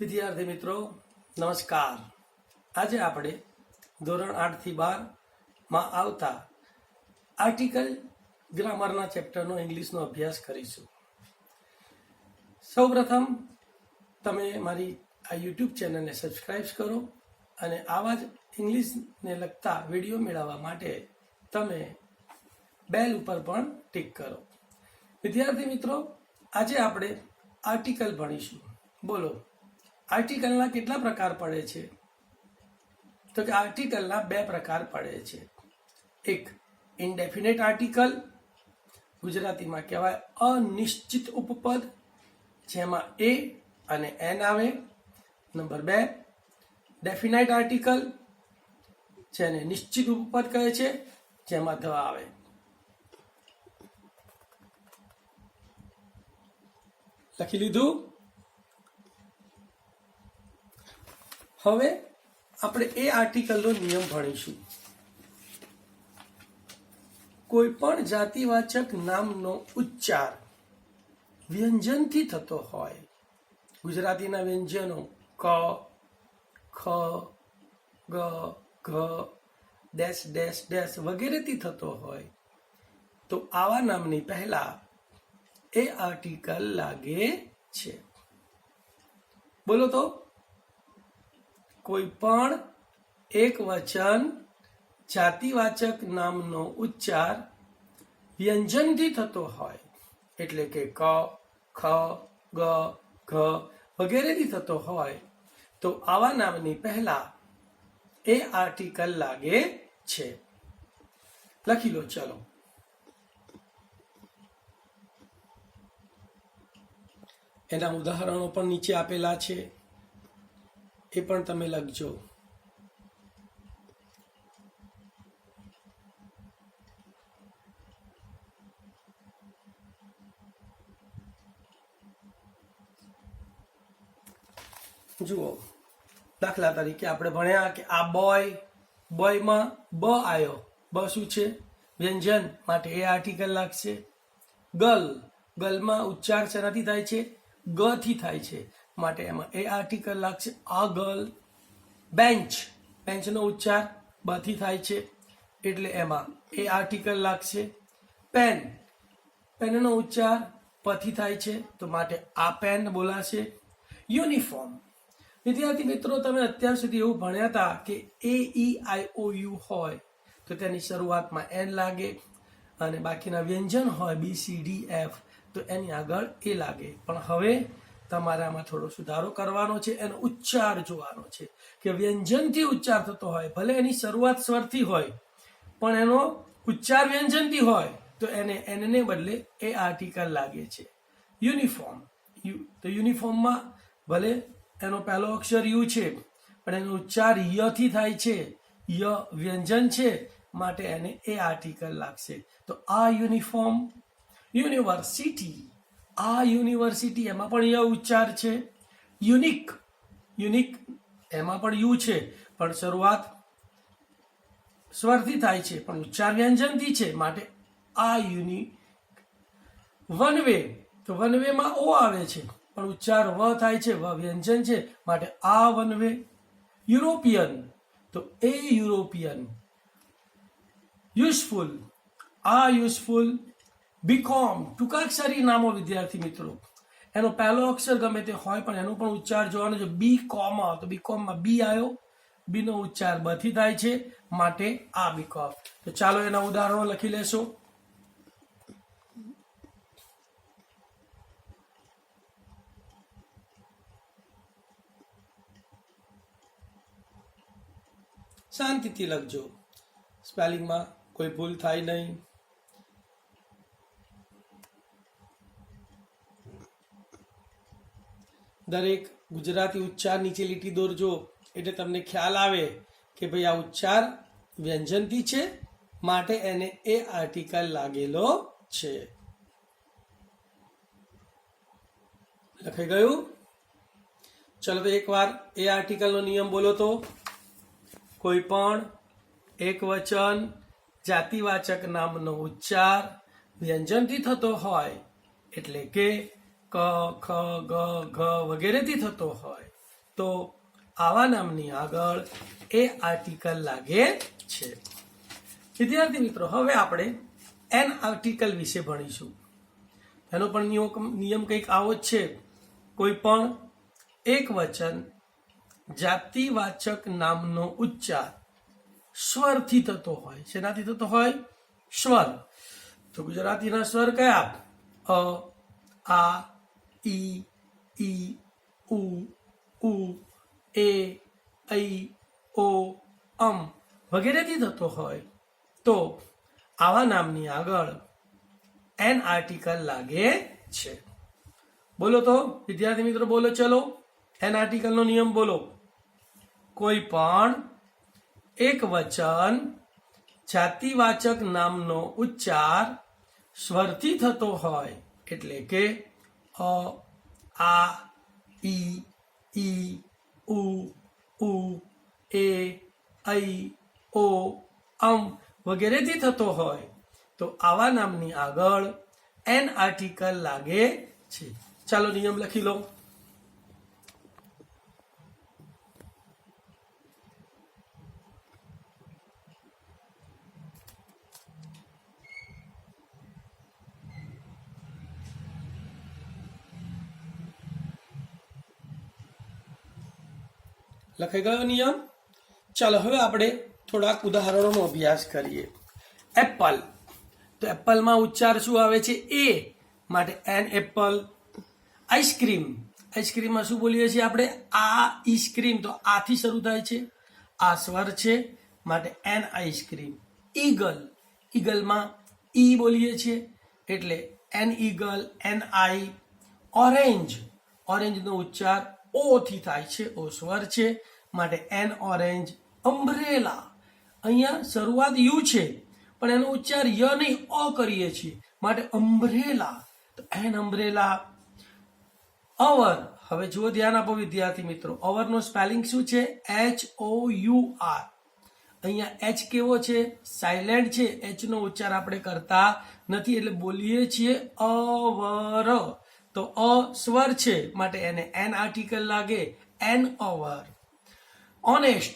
વિદ્યાર્થી મિત્રો નમસ્કાર। આજે આપણે ધોરણ 8 થી 12 માં આવતા આર્ટિકલ ગ્રામરના ચેપ્ટરનો ઇંગ્લિશનો અભ્યાસ કરીશું। સૌપ્રથમ તમે મારી આ યુટ્યુબ ચેનલને સબસ્ક્રાઇબ કરો અને આવા જ ઇંગ્લિશને લગતા વિડીયો મેળવવા માટે તમે બેલ ઉપર પણ ટિક કરો। વિદ્યાર્થી મિત્રો આજે આપણે આર્ટિકલ ભણીશું। બોલો આર્ટિકલના કેટલા પ્રકાર પડે છે? તો કે આર્ટિકલના બે પ્રકાર પડે છે। એક ઇનડેફિનેટ આર્ટિકલ, ગુજરાતીમાં કહેવાય અનિશ્ચિત ઉપપદ, જેમાં એ અને એન આવે। નંબર 2 ડેફિનાઇટ આર્ટિકલ, જેને નિશ્ચિત ઉપપદ કહે છે, જેમાં ધ આવે। લખી લીધું? હવે આપણે એ આર્ટિકલનો નિયમ ભણીશું। કોઈ પણ જાતિવાચક નામનો ઉચ્ચાર વ્યંજનથી થતો હોય, ગુજરાતીના વ્યંજનો ક, ખ, ગ, ઘ, ડેશ ડેશ ડેશ વગેરેથી થતો હોય તો આવા નામની પહેલા એ આર્ટિકલ લાગે છે। બોલો તો, કોઈ પણ એક વચન જાતિવાચક નામનો ઉચ્ચાર વ્યંજનથી થતો હોય, એટલે કે ક, ખ, ગ, ઘ વગેરેથી થતો હોય તો આવા નામની પહેલા એ આર્ટિકલ લાગે છે। લખી લો ચલો। એના ઉદાહરણો પણ નીચે આપેલા છે, એ પણ તમે લખજો। જુઓ, દાખલા તરીકે આપણે ભણ્યા કે આ બોય, બોયમાં બ આવ્યો, બ શું છે? વ્યંજન, માટે એ આર્ટિકલ લાગશે। ગર્લ, ગર્લમાં ઉચ્ચાર શેનાથી થાય છે? ગ થી થાય છે, માટે એમાં એ આર્ટિકલ લાગશે, આ ગર્લ। બેન્ચ, બેન્ચનો ઉચ્ચાર બ થી થાય છે, એટલે એમાં એ આર્ટિકલ લાગશે। પેન, પેનનો ઉચ્ચાર પ થી થાય છે, તો માટે આ પેન બોલાશે। યુનિફોર્મ, વિદ્યાર્થી મિત્રો તમે અત્યાર સુધી એવું ભણ્યા હતા કે એ ઈ આઈ ઓ યુ હોય તો તેની શરૂઆતમાં એન લાગે, અને બાકીના વ્યંજન હોય બી સી ડી એફ તો એની આગળ એ લાગે। પણ હવે તમારામાં થોડો સુધારો કરવાનો છે, એનો ઉચ્ચાર જોવાનો છે કે વ્યંજનથી ઉચ્ચાર થતો હોય, ભલે એની શરૂઆત સ્વરથી હોય પણ એનો ઉચ્ચાર વ્યંજનથી હોય તો એને બદલે એ આર્ટિકલ લાગે છે। યુનિફોર્મ, તો યુનિફોર્મમાં ભલે એનો પહેલો અક્ષર યુ છે પણ એનો ઉચ્ચાર ય થી થાય છે, ય વ્યંજન છે, માટે એને એ આર્ટિકલ લાગશે, તો આ યુનિફોર્મ। યુનિવર્સિટી, આ યુનિવર્સિટી, એમાં પણ ય ઉચ્ચાર છે। યુનિક, યુનિક એમાં પણ યુ છે પણ શરૂઆત સ્વરથી થાય છે પણ ઉચ્ચાર વ્યંજનથી છે, માટે આ યુનિક। વન વે, તો વન વે માં ઓ આવે છે પણ ઉચ્ચાર વ થાય છે, વ વ્યંજન છે, માટે આ વન વે। યુરોપિયન, તો એ યુરોપિયન। યુઝફુલ, આ યુઝફુલ। બીકોમ, ટૂંકાક્ષરી નામો વિદ્યાર્થી મિત્રો, એનો પહેલો અક્ષર ગમે તે હોય પણ એનો પણ ઉચ્ચાર જોવાનો છે। બી કોમ, તો બીકોમમાં બી આવ્યો, બી નો ઉચ્ચાર બ થી થાય છે, માટે આ બીકોમ। તો ચાલો એના ઉદાહરણો લખી લેશો। શાંતિથી લખજો, સ્પેલિંગમાં કોઈ ભૂલ થાય નહીં। દરેક ગુજરાતી ઉચ્ચાર નીચે લીટી દોરજો એટલે તમને ખ્યાલ આવે કે ભાઈ આ ઉચ્ચાર વ્યંજનથી છે, માટે એને એ આર્ટિકલ લાગેલો છે। લખાઈ ગયું? ચલો તો એકવાર એ આર્ટિકલનો નિયમ બોલો તો। કોઈ પણ એક વચન જાતિવાચક નામનો ઉચ્ચાર વ્યંજનથી થતો હોય, એટલે કે ક, ખ, ગ, ઘ વગેરેથી થતો હોય તો આવા નામની આગળ એ આર્ટિકલ લાગે છે. વિદ્યાર્થી મિત્રો, હવે આપણે એન આર્ટિકલ વિશે ભણીશું. એનો પણ નિયમ કંઈક આવો જ છે. કોઈ પણ એક વચન જાતિવાચક નામનો ઉચ્ચાર સ્વરથી થતો હોય. શેનાથી થતો હોય? સ્વર. તો ગુજરાતીના સ્વર કયા? અ, આ, ઈ, ઉ, એ, ઐ, ઓ, વગેરેથી થતો હોય તો આવા નામની આગળ એન આર્ટિકલ લાગે છે. બોલો તો વિદ્યાર્થી મિત્રો, બોલો ચલો. એન આર્ટિકલનો નિયમ બોલો. કોઈ પણ એક વચન જાતિવાચક નામનો ઉચ્ચાર સ્વરથી થતો હોય, એટલે કે અ, આ, ઈ, ઉ, એ, ઐ, ઓ, વગેરેથી થતો હોય તો આવા નામની આગળ એન આર્ટિકલ લાગે છે. ચાલો નિયમ લખી લો. લખાઈ ગયો નિયમ? ચાલો હવે આપણે થોડાક ઉદાહરણોનો અભ્યાસ કરીએ. એપલ. તો એપલમાં ઉચ્ચાર શું આવે છે? એ, માટે એન એપલ. આઈસ્ક્રીમ. આઈસ્ક્રીમમાં શું બોલીએ છીએ આપણે? આ ઈસ્ક્રીમ. તો આથી શરૂ થાય છે, આ સ્વર છે, માટે એન આઈસ્ક્રીમ. ઈગલ. ઈગલમાં ઈ બોલીએ છીએ એટલે an eagle, an I. Orange. ઓરેન્જનો ઉચ્ચાર ઓ થી થાય છે, ઓ સ્વર છે, માટે એન ઓરેન્જ. અમ્બ્રેલા. અહીંયા શરૂઆત યુ છે પણ એનો ઉચ્ચાર ય નહીં, અ કરીએ છીએ, માટે અમ્બ્રેલા. તો એન અમ્બ્રેલા. અવર. હવે જુઓ, ધ્યાન આપો વિદ્યાર્થી મિત્રો. અવરનો સ્પેલિંગ શું છે? HOUR. અહીંયા એચ કેવો છે? સાયલેન્ટ છે. એચ નો ઉચ્ચાર આપણે કરતા નથી એટલે બોલીએ છીએ અવર. તો અ સ્વર છે માટે એને એન આર્ટિકલ લાગે, એન અવર. ઓનેસ્ટ.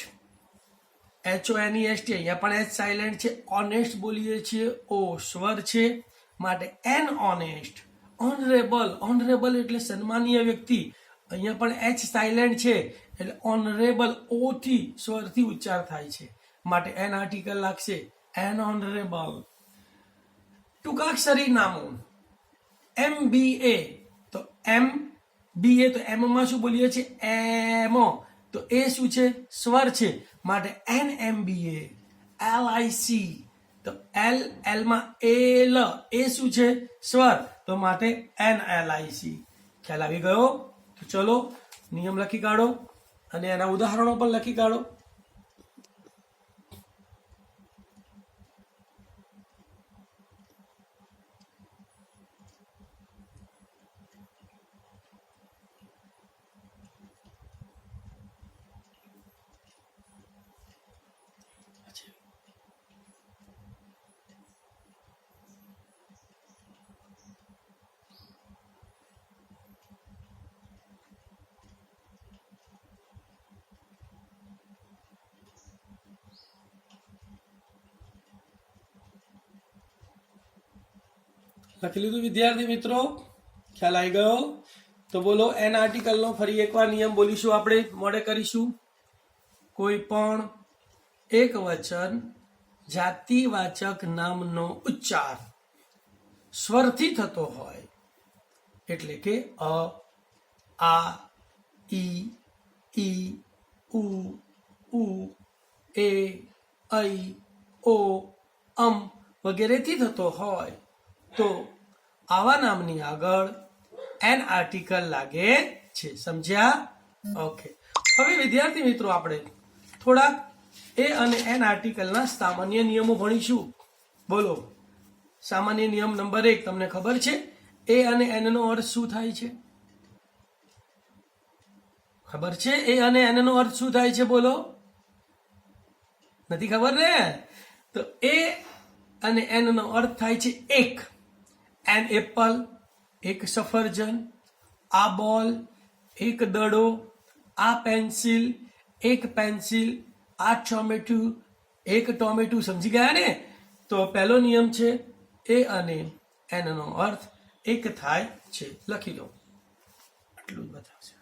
HONEST. અહીંયા પણ એચ સાયલેન્ટ છે. ઓનેસ્ટ બોલીએ છીએ, ઓ સ્વર છે, માટે એન ઓનેસ્ટ. ઓનરેબલ. ઓનરેબલ એટલે સન્માનીય વ્યક્તિ. અહીંયા પણ એચ સાયલેન્ટ છે એટલે ઓનરેબલ, ઓ થી સ્વરથી ઉચ્ચાર થાય છે, માટે એન આર્ટિકલ લાગશે, એન ઓનરેબલ. ટૂંકાક્ષરી નામો. MBA. તો MBA, તો એમ માં શું બોલીએ છીએ? એમ. તો એ શું છે? સ્વર છે, માટે એન MBA. LIC. તો એલ માં એલ, એ શું છે? સ્વર, તો માટે એન LIC. ખ્યાલ આવી ગયો? તો ચલો નિયમ લખી કાઢો અને એના ઉદાહરણો પણ લખી કાઢો. લખી લીધું વિદ્યાર્થી મિત્રો? ખ્યાલ આવી ગયો? તો બોલો એન આર્ટિકલનો ફરી એકવાર નિયમ બોલીશું, આપણે મોડે કરીશું. કોઈ પણ એક વચન જાતિવાચક નામનો ઉચ્ચાર સ્વરથી થતો હોય, એટલે કે અ, આ, ઈ, ઉ, એ, ઐ, ઓ, વગેરેથી થતો હોય તો આવા નામની આગળ એન આર્ટિકલ લાગે છે. સમજ્યા? ઓકે. હવે વિદ્યાર્થી મિત્રો, આપણે થોડાક એ અને એન આર્ટિકલના સામાન્ય નિયમો ભણીશું. બોલો. સામાન્ય નિયમ નંબર 1 તમને ખબર છે? એ અને એન નો અર્થ શું થાય છે? ખબર છે? એ અને એન નો અર્થ શું થાય છે? બોલો. નથી ખબર ને? તો એ અને એન નો અર્થ થાય છે એક. એન એપલ, એક સફરજન. આ બોલ, એક દડો. આ પેન્સિલ, એક પેન્સિલ, આ ટોમેટું, એક ટોમેટું. સમજી ગયા ને? તો પહેલો નિયમ છે એ અને એન નો અર્થ એક થાય છે. લખી લો, આટલું જ બતાવશે.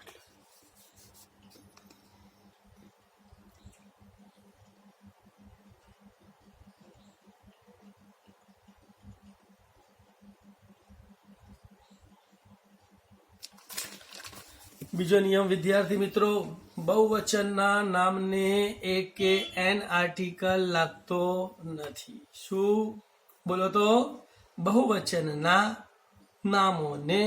બીજો નિયમ વિદ્યાર્થી મિત્રો, બહુવચનના નામને એ કે એન આર્ટિકલ લાગતો નથી. શું બોલો તો? બહુવચનના નામોને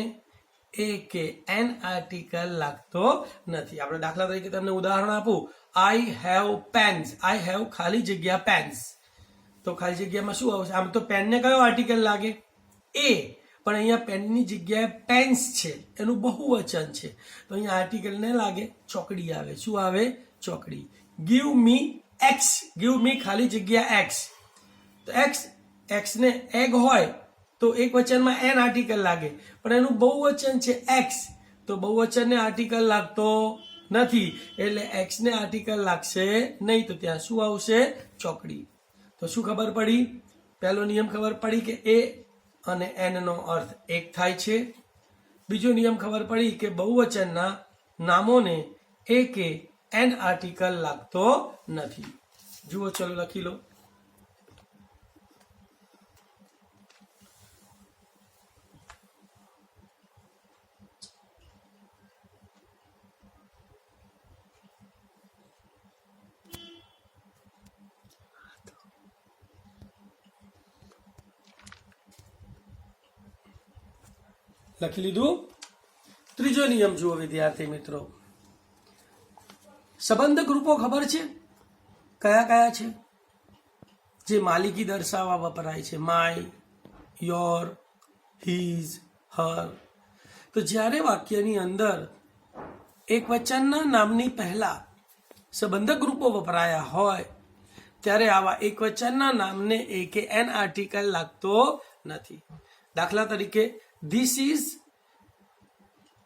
એ કે એન આર્ટિકલ લાગતો નથી. આપણે દાખલા તરીકે તમને ઉદાહરણ આપું. I have pens. I have ખાલી જગ્યા પેન્સ. તો ખાલી જગ્યામાં શું આવશે? આમ તો પેનને કયો આર્ટિકલ લાગે? એ. પણ અહીંયા પેનની જગ્યાએ પેન્સ છે, એનું બહુવચન છે, તો અહીંયા આર્ટિકલ ને લાગે, ચોકડી આવે. શું આવે? ચોકડી. Give me x. Give me ખાલી જગ્યા એક્સ. તો એક્સ ને એગ હોય તો એક વચનમાં એન આર્ટિકલ લાગે, પણ એનું બહુવચન છે એક્સ, તો બહુવચનને આર્ટિકલ લાગતો નથી, એટલે એક્સ ને આર્ટિકલ લાગશે નહીં. તો ત્યાં શું આવશે? ચોકડી. તો શું ખબર પડી? પહેલો નિયમ ખબર પડી કે એ અને એન નો અર્થ એક થાય છે. બીજો નિયમ ખબર પડી કે બહુવચનના નામોને એ કે એન આર્ટિકલ લાગતો નથી. જુઓ, ચલો લખી લો. લખી લીધું? ત્રીજો નિયમ જુઓ વિદ્યાર્થી મિત્રો. સંબંધક રૂપો ખબર છે કયા કયા છે? જે માલિકી દર્શાવવા વપરાય છે. માય, યોર, હીઝ, હર. તો જ્યારે વાક્યની અંદર એક વચનના નામની પહેલા સંબંધક રૂપો વપરાયા હોય ત્યારે આવા એક વચનના નામને એ કે એન આર્ટિકલ લાગતો નથી. દાખલા તરીકે, ધીસ ઇઝ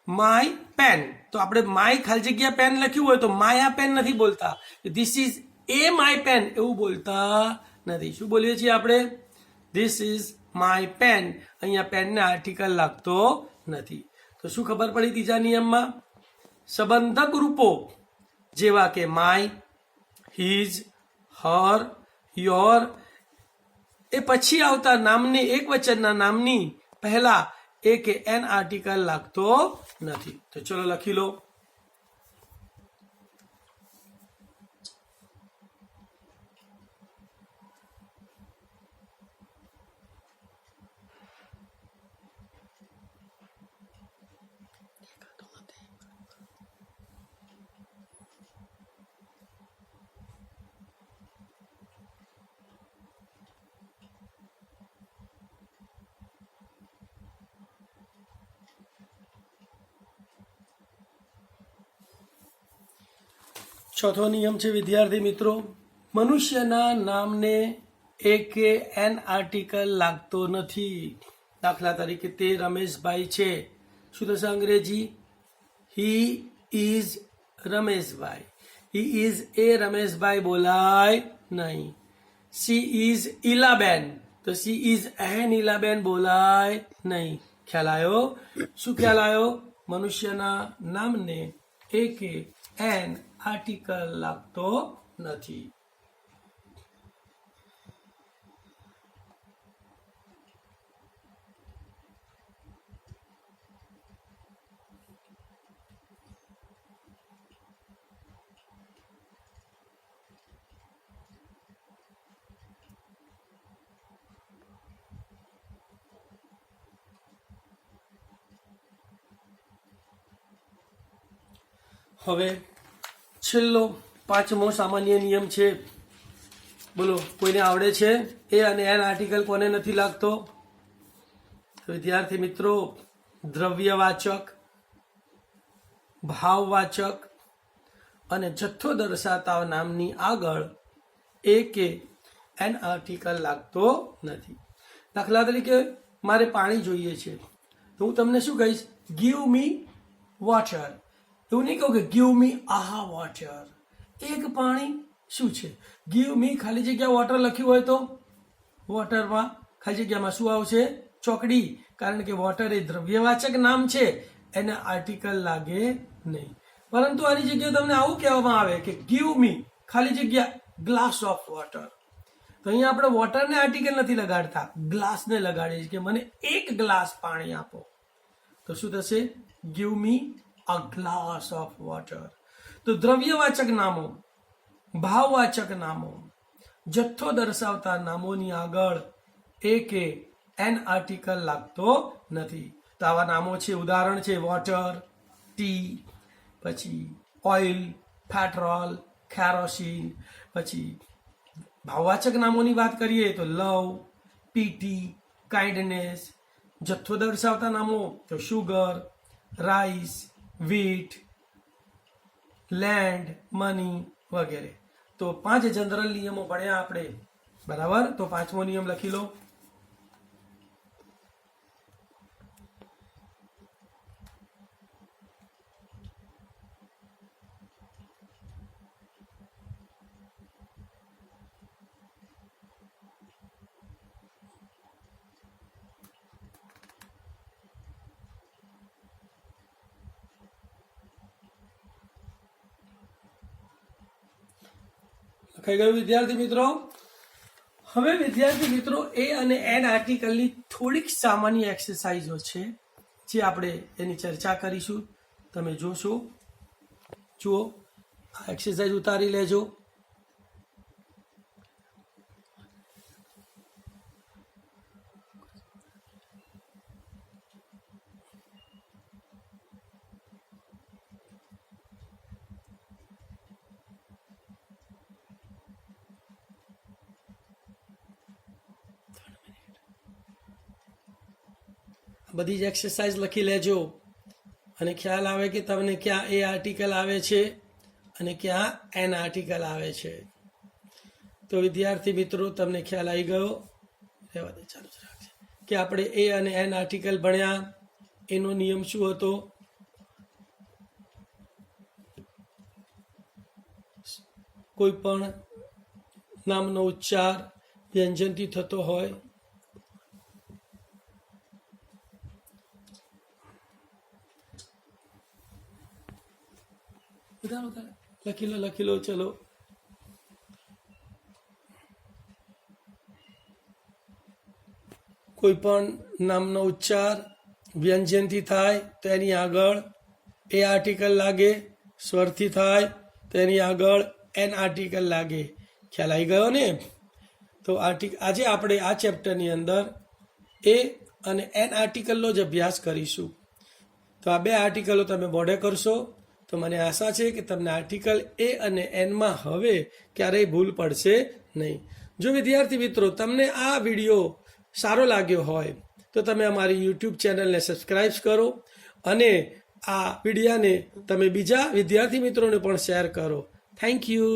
માય પેન. તો આપણે માય ખાલી જગ્યા પેન લખ્યું હોય તો માયા પેન નથી બોલતા. This is a my pen એવું બોલતા નથી. શું બોલીએ છીએ આપણે? This is my pen. અહીંયા પેનને આર્ટિકલ લાગતો નથી. તો શું ખબર પડી ત્રીજા નિયમમાં? સંબંધક રૂપો જેવા કે માય, હીઝ, હર, યોર એ પછી આવતા નામને એક વચનના નામની પહેલા એ કે એન આર્ટિકલ લાગતો નથી. તો ચલો લખી લો. ચોથો નિયમ છે વિદ્યાર્થી મિત્રો, મનુષ્યના નામને એ કે એન આર્ટિકલ લાગતો નથી. દાખલા તરીકે, તે રમેશભાઈ છે. શું થશે અંગ્રેજી? He is Rameshbhai. He is a Rameshbhai બોલાય નહીં. She is Ilaben. તો સી ઇઝ એન ઈલાબેન બોલાય નહીં. ખ્યાલ આવ્યો? શું ખ્યાલ આવ્યો? મનુષ્યના નામને એ કે એન આર્ટિકલ લાગતો નથી. હવે છેલ્લો પાંચમો સામાન્ય નિયમ છે. બોલો, કોઈને આવડે છે? એ અને એન આર્ટિકલ કોને નથી લાગતો? વિદ્યાર્થી મિત્રો, દ્રવ્યવાચક, ભાવવાચક અને જથ્થો દર્શાવતા નામની આગળ એ કે એન આર્ટિકલ લાગતો નથી. દાખલા તરીકે, મારે પાણી જોઈએ છે તો હું તમને શું કહીશ? Give me water. એવું નહીં કહું કે ગીવ મી આહા વોટર, એક પાણી શું છે? ગીવ મી ખાલી જગ્યા વોટર લખ્યું હોય તો વોટરમાં ખાલી જગ્યામાં શું આવશે? ચોકડી, કારણ કે વોટર એ દ્રવ્યવાચક નામ છે, એને આર્ટિકલ લાગે નહીં. પરંતુ આની જગ્યાએ તમને આવું કહેવામાં આવે કે ગીવ મી ખાલી જગ્યા ગ્લાસ ઓફ વોટર. તો અહીંયા આપણે વોટરને આર્ટિકલ નથી લગાડતા, ગ્લાસને લગાડીએ છીએ કે મને એક ગ્લાસ પાણી આપો. તો શું થશે? Give me a glass of water. તો દ્રવ્યવાચક નામો, ભાવવાચક નામો, જથ્થો દર્શાવતા નામોની આગળ એ કે એન આર્ટિકલ લાગતો નથી. તો આવા નામો છે, ઉદાહરણ છે વોટર, ટી, પછી ઓઇલ, પેટ્રોલ, કેરોસીન. પછી ભાવવાચક નામોની વાત કરીએ તો લવ, પીટી, કાઇન્ડનેસ. જથ્થો દર્શાવતા નામો તો શુગર, રાઈસ, વીટ, લેન્ડ, મની વગેરે. તો 5 જનરલ નિયમો ભણ્યા આપણે, બરાબર? તો 5મો નિયમ લખી લો. લખાઈ ગયું વિદ્યાર્થી મિત્રો? હવે વિદ્યાર્થી મિત્રો એ અને એન આર્ટિકલની થોડીક સામાન્ય એક્સરસાઇઝો છે જે આપણે એની ચર્ચા કરીશું. તમે જોશો, જુઓ, આ એક્સરસાઇઝ ઉતારી લેજો. બધી જ એક્સરસાઇઝ લખી લેજો અને ખ્યાલ આવે કે તમને ક્યાં એ આર્ટિકલ આવે છે અને ક્યાં એન આર્ટિકલ આવે છે. તો વિદ્યાર્થી મિત્રો તમને ખ્યાલ આવી ગયો? રહેવા દે, ચાલુ જ રાખજે. કે આપણે એ અને એન આર્ટિકલ ભણ્યા, એનો નિયમ શું હતો? કોઈ પણ નામનો ઉચ્ચાર વ્યંજનથી થતો હોય લખી લો ચલો. કોઈ પણ નામનો ઉચ્ચાર વ્યંજનથી થાય તો એની આગળ એ આર્ટિકલ લાગે, સ્વરથી થાય તો એની આગળ એન આર્ટિકલ લાગે. ખ્યાલ આવી ગયો ને? તો આજે આપણે આ ચેપ્ટરની અંદર એ અને એન આર્ટિકલનો જ અભ્યાસ કરીશું. તો આ 2 આર્ટિકલો તમે મોઢે કરશો તો મને આશા છે કે તમને આર્ટિકલ એ અને એનમાં હવે ક્યારેય ભૂલ પડશે નહીં. જો વિદ્યાર્થી મિત્રો તમને આ વિડીયો સારો લાગ્યો હોય તો તમે અમારી યુટ્યુબ ચેનલને સબસ્ક્રાઈબ કરો અને આ વિડીયાને તમે બીજા વિદ્યાર્થી મિત્રોને પણ શેર કરો. Thank you.